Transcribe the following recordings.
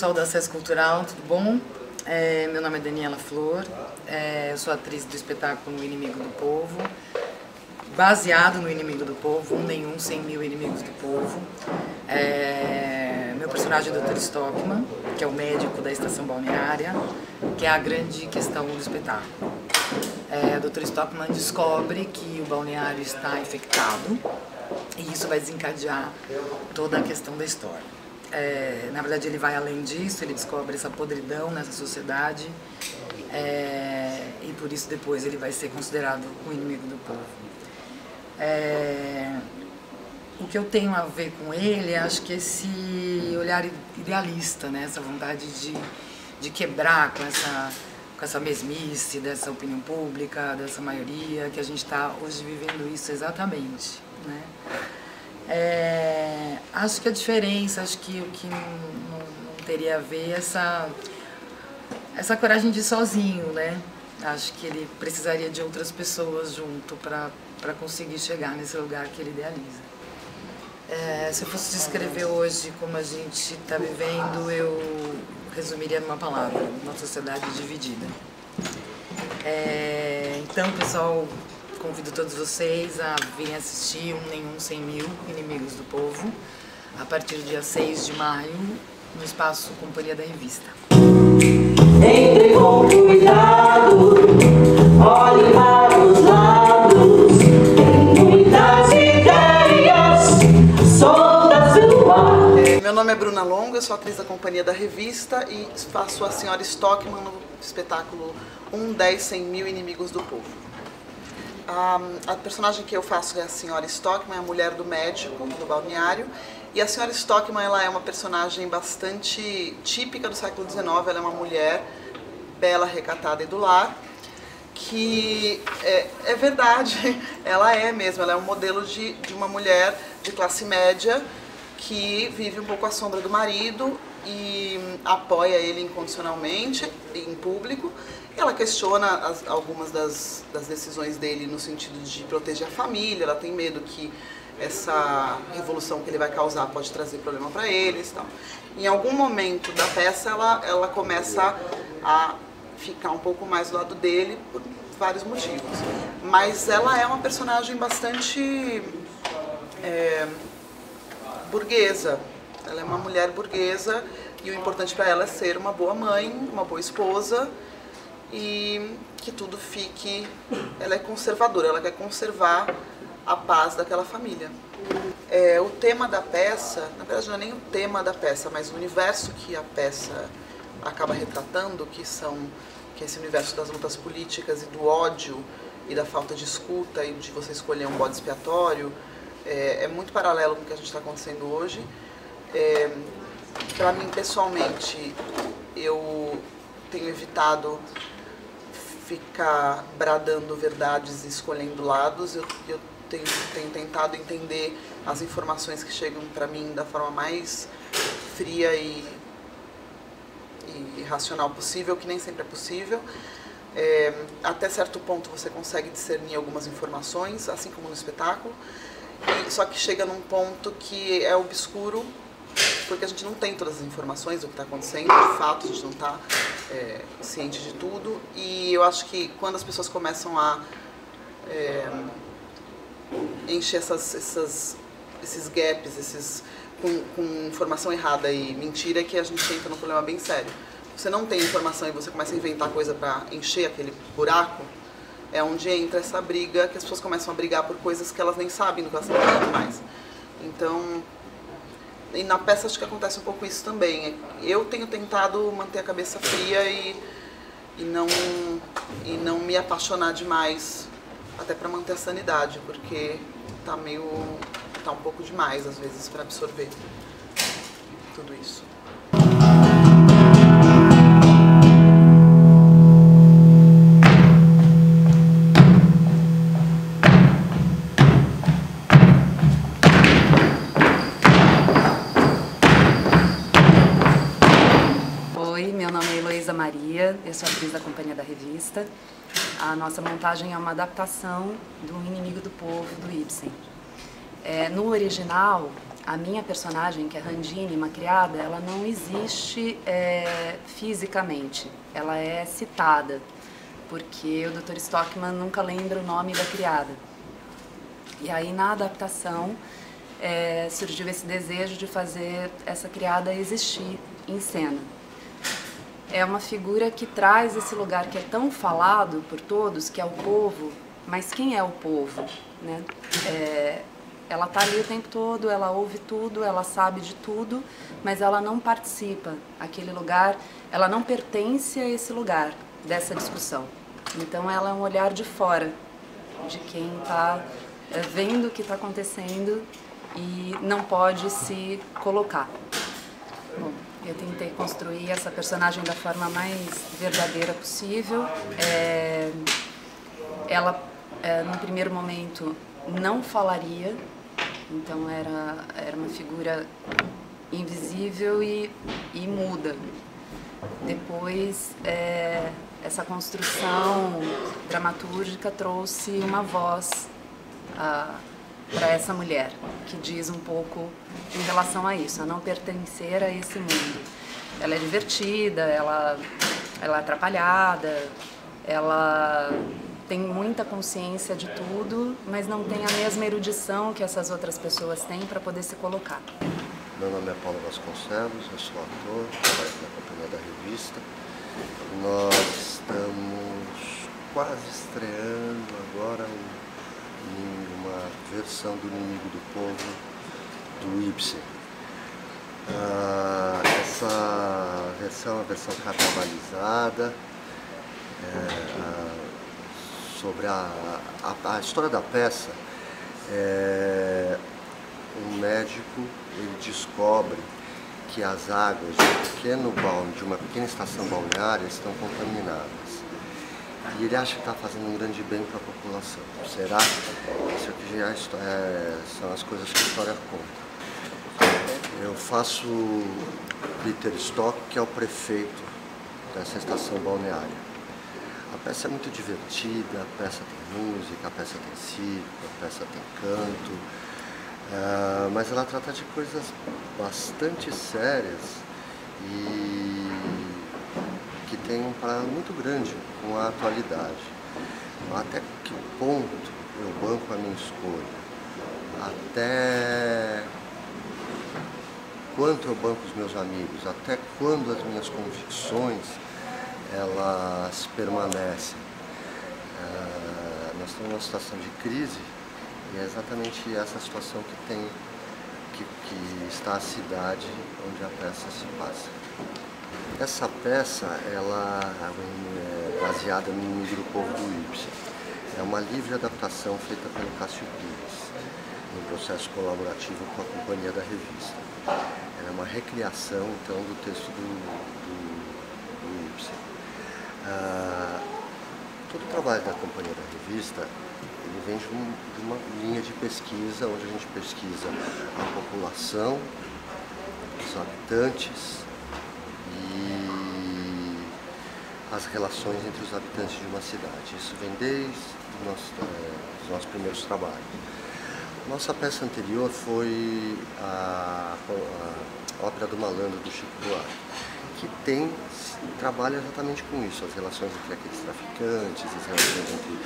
pessoal da Acesso Cultural, tudo bom? Meu nome é Daniela Flor, eu sou atriz do espetáculo O Inimigo do Povo, baseado no Inimigo do Povo, Um Nem Um, 100 Mil Inimigos do Povo. Meu personagem é o Dr. Stockman, que é o médico da estação balneária, que é a grande questão do espetáculo. O Dr. Stockman descobre que o balneário está infectado e isso vai desencadear toda a questão da história. Na verdade, ele vai além disso, ele descobre essa podridão nessa sociedade e por isso depois ele vai ser considerado o inimigo do povo. O que eu tenho a ver com ele, acho que esse olhar idealista, né? Essa vontade de quebrar com essa mesmice dessa opinião pública, dessa maioria, que a gente está hoje vivendo isso exatamente, né? Acho que a diferença, acho que o que não teria a ver é essa coragem de ir sozinho, né? Acho que ele precisaria de outras pessoas junto para conseguir chegar nesse lugar que ele idealiza. Se eu fosse descrever hoje como a gente está vivendo, eu resumiria numa palavra: uma sociedade dividida. Então, pessoal, convido todos vocês a virem assistir Um Nem Um, 100 Mil Inimigos do Povo, a partir do dia 6 de maio, no espaço Companhia da Revista. Entre com cuidado, olhe para os lados, muitas ideias soltas no ar. Meu nome é Bruna Longo, eu sou atriz da Companhia da Revista e faço a Senhora Stockman no espetáculo 1, 10, 100 Mil Inimigos do Povo. A personagem que eu faço é a Senhora Stockman, a mulher do médico do balneário. E a Senhora Stockman, ela é uma personagem bastante típica do século XIX. Ela é uma mulher bela, recatada e do lar, que é verdade, ela é mesmo. Ela é um modelo de uma mulher de classe média que vive um pouco à sombra do marido e apoia ele incondicionalmente em público. Ela questiona algumas das decisões dele no sentido de proteger a família. Ela tem medo que essa revolução que ele vai causar pode trazer problema para eles. Tal. Em algum momento da peça ela começa a ficar um pouco mais do lado dele por vários motivos. Mas ela é uma personagem bastante burguesa. Ela é uma mulher burguesa e o importante para ela é ser uma boa mãe, uma boa esposa e que tudo fique... Ela é conservadora, ela quer conservar a paz daquela família. O tema da peça, na verdade não é nem o tema da peça, mas o universo que a peça acaba retratando, que é esse universo das lutas políticas e do ódio e da falta de escuta e de você escolher um bode expiatório, é muito paralelo com o que a gente está acontecendo hoje. Para mim, pessoalmente, eu tenho evitado ficar bradando verdades e escolhendo lados. Eu tenho tentado entender as informações que chegam para mim da forma mais fria e racional possível, que nem sempre é possível. Até certo ponto você consegue discernir algumas informações, assim como no espetáculo, só que chega num ponto que é obscuro, porque a gente não tem todas as informações do que está acontecendo, de fato, a gente não está ciente de tudo. E eu acho que quando as pessoas começam a encher esses gaps, com informação errada e mentira, que a gente entra num problema bem sério. Você não tem informação e você começa a inventar coisa para encher aquele buraco, é onde entra essa briga, que as pessoas começam a brigar por coisas que elas nem sabem do que elas estão falando mais. Então, e na peça acho que acontece um pouco isso também. Eu tenho tentado manter a cabeça fria e não me apaixonar demais, até para manter a sanidade, porque tá um pouco demais às vezes para absorver tudo isso. Oi, meu nome é Heloísa Maria, eu sou atriz da Companhia da Revista. A nossa montagem é uma adaptação do Inimigo do Povo, do Ibsen. No original, a minha personagem, que é Randine, uma criada, ela não existe fisicamente, ela é citada, porque o Dr. Stockman nunca lembra o nome da criada. E aí, na adaptação, surgiu esse desejo de fazer essa criada existir em cena. É uma figura que traz esse lugar que é tão falado por todos, que é o povo, mas quem é o povo, né? Ela está ali o tempo todo, ela ouve tudo, ela sabe de tudo, mas ela não participa. Aquele lugar, ela não pertence a esse lugar, dessa discussão. Então ela é um olhar de fora, de quem está vendo o que está acontecendo e não pode se colocar. Bom, eu tentei construir essa personagem da forma mais verdadeira possível. Ela, no primeiro momento, não falaria, então era uma figura invisível e muda. Depois, essa construção dramatúrgica trouxe uma voz para essa mulher, que diz um pouco em relação a isso, a não pertencer a esse mundo. Ela é divertida, ela é atrapalhada, ela tem muita consciência de tudo, mas não tem a mesma erudição que essas outras pessoas têm para poder se colocar. Meu nome é Paulo Vasconcelos, eu sou ator, trabalho na Companhia da Revista. Nós estamos quase estreando agora uma versão do Inimigo do Povo, do Ibsen. Essa versão é uma versão carnavalizada, sobre a história da peça. Um médico, ele descobre que as águas de uma pequena estação balneária estão contaminadas. E ele acha que está fazendo um grande bem para a população. Será? Isso aqui já são as coisas que a história conta. Eu faço Peter Stock, que é o prefeito dessa estação balneária. A peça é muito divertida, a peça tem música, a peça tem circo, a peça tem canto. Mas ela trata de coisas bastante sérias e que tem um paralelo muito grande com a atualidade. Até que ponto eu banco a minha escolha? Até quanto eu banco os meus amigos? Até quando as minhas convicções elas permanecem? Nós estamos numa situação de crise. E é exatamente essa situação que está a cidade onde a peça se passa. Essa peça ela é baseada no Inimigo do Povo do Ibsen. É uma livre adaptação feita pelo Cássio Pires, em processo colaborativo com a Companhia da Revista. Ela é uma recriação, então, do texto do Ibsen. Todo o trabalho da Companhia da Revista ele vem de uma linha de pesquisa, onde a gente pesquisa a população, os habitantes e as relações entre os habitantes de uma cidade. Isso vem desde os nossos primeiros trabalhos. Nossa peça anterior foi a Ópera do Malandro, do Chico Buarque, que trabalha exatamente com isso, as relações entre aqueles traficantes, as relações entre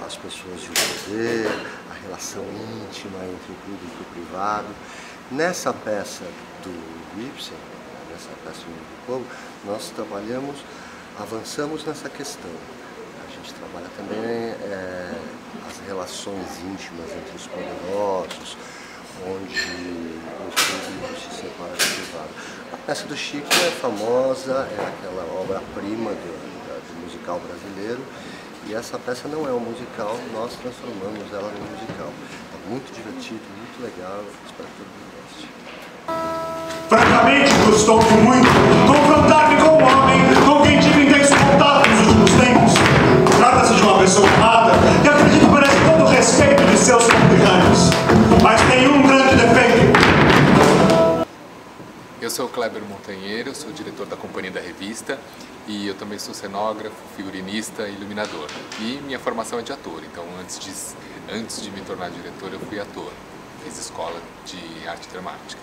as pessoas de poder, a relação íntima entre o público e o privado. Nessa peça do Ibsen, nessa peça do Inimigo do Povo, nós avançamos nessa questão. A gente trabalha também as relações íntimas entre os poderosos, onde o público se separa do privado. A peça do Chico é famosa, é aquela obra-prima do musical brasileiro. E essa peça não é um musical, nós transformamos ela num musical. É muito divertido, muito legal, espero que todo mundo goste. Francamente, custou-me muito confrontar-me com um homem com quem tive intenso contato nos últimos tempos. Trata-se de uma pessoa honrada que acredito merece todo o respeito de seus conterrâneos, mas tem um grande defeito. Eu sou o Kleber Montanheiro, eu sou diretor da Companhia da Revista e eu também sou cenógrafo, figurinista e iluminador. E minha formação é de ator, então antes de me tornar diretor eu fui ator. fiz escola de arte dramática.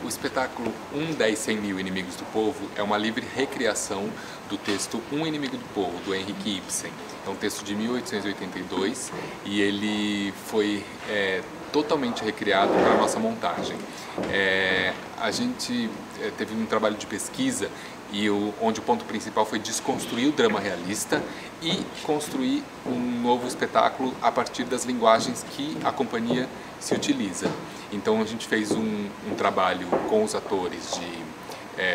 O espetáculo 1, 10, 100 mil inimigos do povo é uma livre recriação do texto Um Inimigo do Povo, do Henrik Ibsen. É um texto de 1882 e ele foi totalmente recriado para a nossa montagem. A gente teve um trabalho de pesquisa onde o ponto principal foi desconstruir o drama realista e construir um novo espetáculo a partir das linguagens que a companhia se utiliza. Então a gente fez um trabalho com os atores de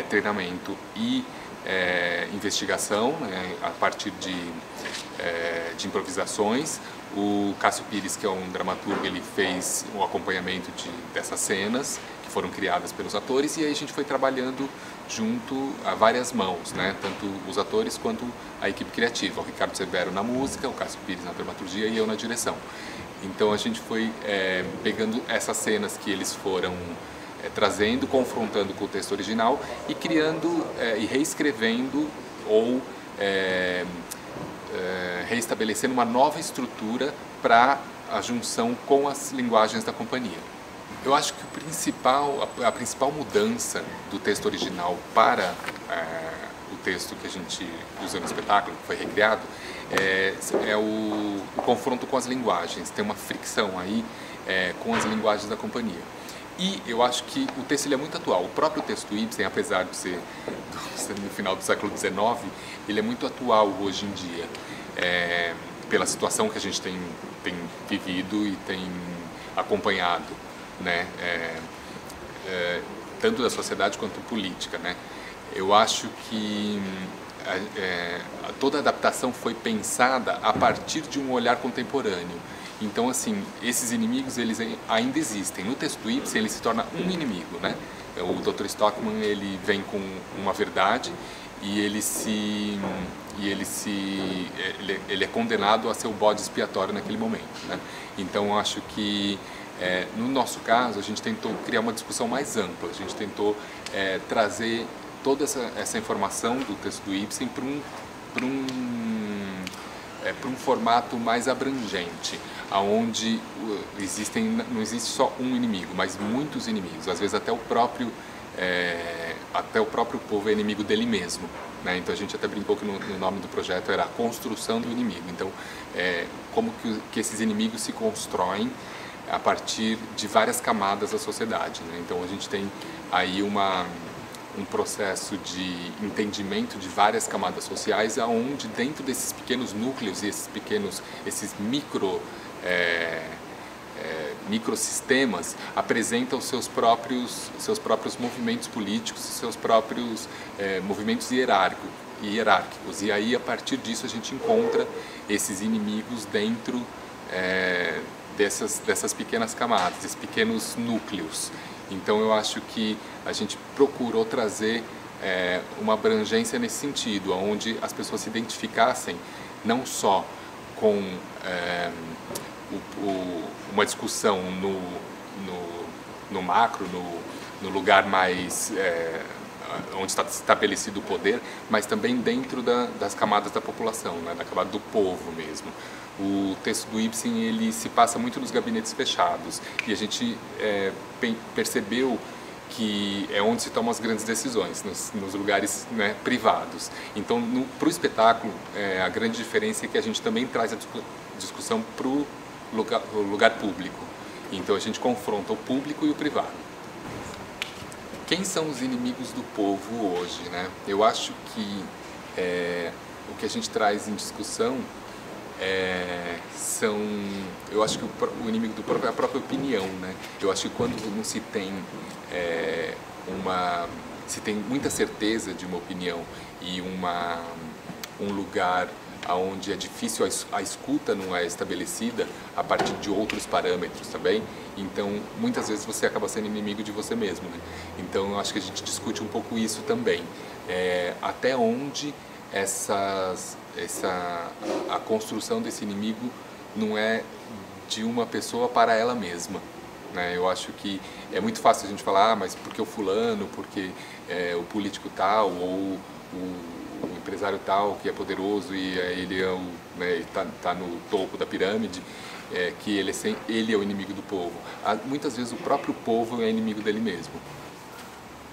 treinamento e investigação, né, a partir de improvisações. O Cássio Pires, que é um dramaturgo, ele fez o acompanhamento dessas cenas que foram criadas pelos atores, e aí a gente foi trabalhando junto a várias mãos, né? Tanto os atores quanto a equipe criativa. O Ricardo Severo na música, o Cássio Pires na dramaturgia e eu na direção. Então a gente foi pegando essas cenas que eles foram trazendo, confrontando com o texto original e criando e reescrevendo ou reestabelecendo uma nova estrutura para a junção com as linguagens da companhia. Eu acho que a principal mudança do texto original para o texto que a gente usa no espetáculo, que foi recriado, é o confronto com as linguagens. Tem uma fricção aí com as linguagens da companhia. E eu acho que o texto ele é muito atual. O próprio texto Ibsen, apesar de ser no final do século XIX, ele é muito atual hoje em dia, pela situação que a gente tem vivido e tem acompanhado, né? Tanto da sociedade quanto política, né? Eu acho que toda a adaptação foi pensada a partir de um olhar contemporâneo. Então, assim, esses inimigos, eles ainda existem. No texto do Ibsen, ele se torna um inimigo, né? O Dr. Stockmann, ele vem com uma verdade e ele é condenado a ser o bode expiatório naquele momento, né? Então, eu acho que, no nosso caso, a gente tentou criar uma discussão mais ampla. A gente tentou trazer toda essa informação do texto do Ibsen para um formato mais abrangente, onde não existe só um inimigo, mas muitos inimigos. Às vezes até o próprio povo é inimigo dele mesmo, né? Então a gente até brincou que no nome do projeto era a construção do inimigo. Então, como que esses inimigos se constroem a partir de várias camadas da sociedade, né? Então a gente tem aí um processo de entendimento de várias camadas sociais, aonde dentro desses pequenos núcleos e esses microsistemas apresentam os seus próprios movimentos políticos, seus próprios movimentos hierárquicos. E aí, a partir disso, a gente encontra esses inimigos dentro dessas pequenas camadas, esses pequenos núcleos. Então eu acho que a gente procurou trazer uma abrangência nesse sentido, onde as pessoas se identificassem não só com uma discussão no macro, no lugar mais onde está estabelecido o poder, mas também dentro das camadas da população, né, da camada do povo mesmo. O texto do Ibsen, ele se passa muito nos gabinetes fechados, e a gente percebeu que é onde se tomam as grandes decisões, nos lugares, né, privados. Então, para o espetáculo, a grande diferença é que a gente também traz a discussão para o lugar público. Então, a gente confronta o público e o privado. Quem são os inimigos do povo hoje, né? Eu acho que o que a gente traz em discussão eu acho que o inimigo do povo é a própria opinião, né? Eu acho que quando não se tem se tem muita certeza de uma opinião e um lugar onde é difícil, a escuta não é estabelecida a partir de outros parâmetros também, então muitas vezes você acaba sendo inimigo de você mesmo, né? Então eu acho que a gente discute um pouco isso também, até onde a construção desse inimigo não é de uma pessoa para ela mesma, né? Eu acho que é muito fácil a gente falar, mas porque o fulano, porque o político tal, ou o empresário tal que é poderoso e ele é tá no topo da pirâmide, que ele é o inimigo do povo. Muitas vezes o próprio povo é inimigo dele mesmo.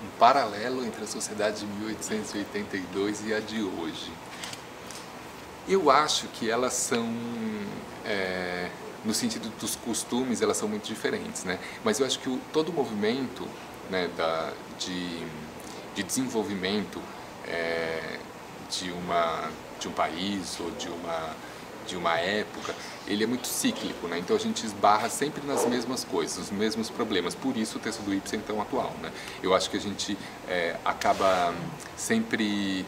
Um paralelo entre a sociedade de 1882 e a de hoje. Eu acho que elas são, no sentido dos costumes, elas são muito diferentes, né? Mas eu acho que todo o movimento, né, de desenvolvimento de um país ou de uma época, ele é muito cíclico, né? Então a gente esbarra sempre nas mesmas coisas, os mesmos problemas. Por isso o texto do Ibsen é tão atual, né? Eu acho que a gente acaba sempre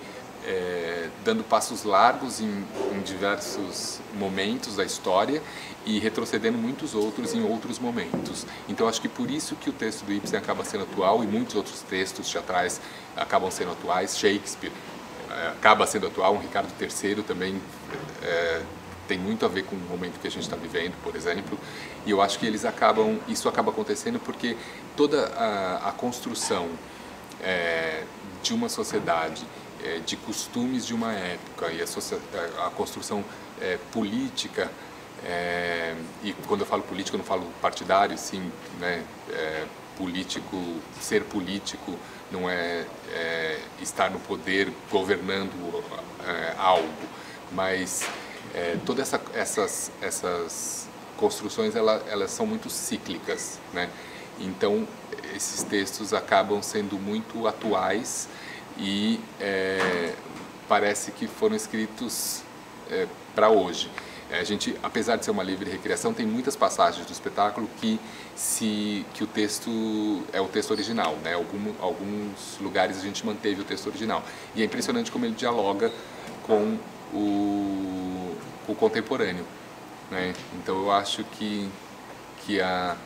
dando passos largos em diversos momentos da história e retrocedendo muitos outros em outros momentos. Então acho que por isso que o texto do Ibsen acaba sendo atual e muitos outros textos teatrais acabam sendo atuais. Shakespeare acaba sendo atual, Ricardo III também tem muito a ver com o momento que a gente está vivendo, por exemplo. E eu acho que isso acaba acontecendo porque toda a construção de uma sociedade, de costumes de uma época e a construção política, e quando eu falo política eu não falo partidário, sim, né? Ser político não é estar no poder governando algo, mas todas essas construções elas são muito cíclicas, né? Então esses textos acabam sendo muito atuais e parece que foram escritos para hoje. A gente, apesar de ser uma livre recriação, tem muitas passagens do espetáculo que o texto é o texto original, né? Alguns lugares a gente manteve o texto original. E é impressionante como ele dialoga com o contemporâneo, né? Então eu acho que a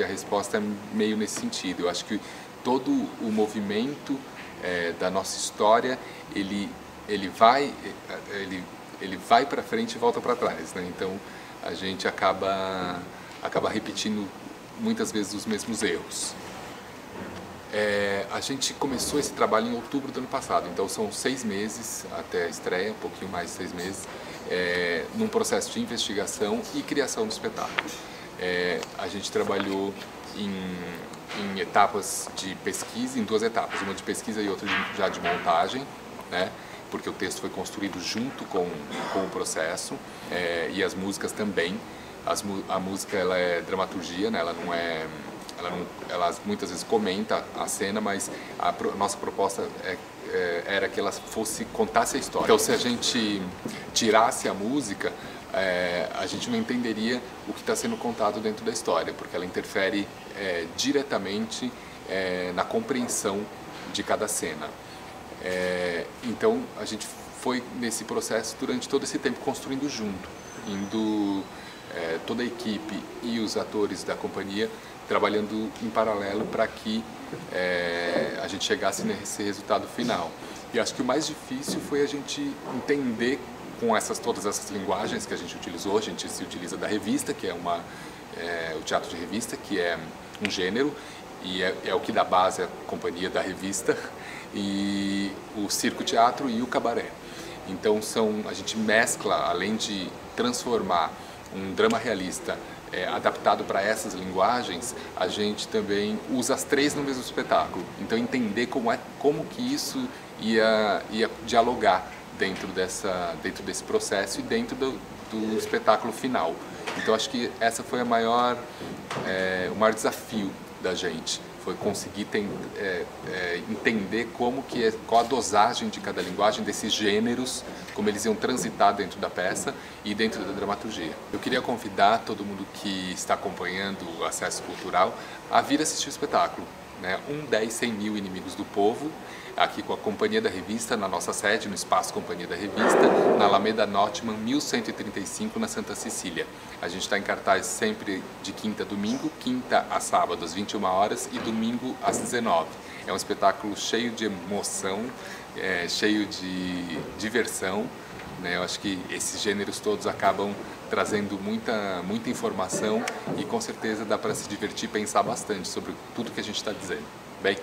resposta é meio nesse sentido. Eu acho que todo o movimento da nossa história ele vai para frente e volta para trás, né? Então a gente acaba repetindo muitas vezes os mesmos erros. A gente começou esse trabalho em outubro do ano passado, então são 6 meses até a estreia, um pouquinho mais de 6 meses, num processo de investigação e criação do espetáculo. A gente trabalhou em etapas de pesquisa, em 2 etapas, uma de pesquisa e outra já de montagem, né? Porque o texto foi construído junto com o processo, e as músicas também. A música ela é dramaturgia, né? Ela muitas vezes comenta a cena, mas a nossa proposta era que ela contasse a história. Então se a gente tirasse a música, a gente não entenderia o que está sendo contado dentro da história, porque ela interfere diretamente na compreensão de cada cena. Então a gente foi nesse processo durante todo esse tempo construindo junto, toda a equipe e os atores da companhia trabalhando em paralelo para que a gente chegasse nesse resultado final. E acho que o mais difícil foi a gente entender com todas essas linguagens que a gente utilizou. A gente se utiliza da revista, que é o teatro de revista, que é um gênero, e é o que dá base à companhia da revista, e o circo-teatro e o cabaré. Então a gente mescla, além de transformar um drama realista adaptado para essas linguagens, a gente também usa as 3 no mesmo espetáculo. Então entender como que isso ia dialogar dentro desse processo e dentro do espetáculo final. Então acho que essa foi o maior desafio da gente, foi conseguir entender qual a dosagem de cada linguagem, desses gêneros, como eles iam transitar dentro da peça e dentro da dramaturgia. Eu queria convidar todo mundo que está acompanhando o Acesso Cultural a vir assistir o espetáculo, né? 10, 100 mil inimigos do povo, aqui com a Companhia da Revista, na nossa sede, no Espaço Companhia da Revista, na Alameda Notman, 1135, na Santa Cecília. A gente está em cartaz sempre de quinta a domingo, quinta a sábado às 21 horas e domingo às 19. É um espetáculo cheio de emoção, cheio de diversão, né? Eu acho que esses gêneros todos acabam trazendo muita informação e com certeza dá para se divertir e pensar bastante sobre tudo que a gente está dizendo. Bem?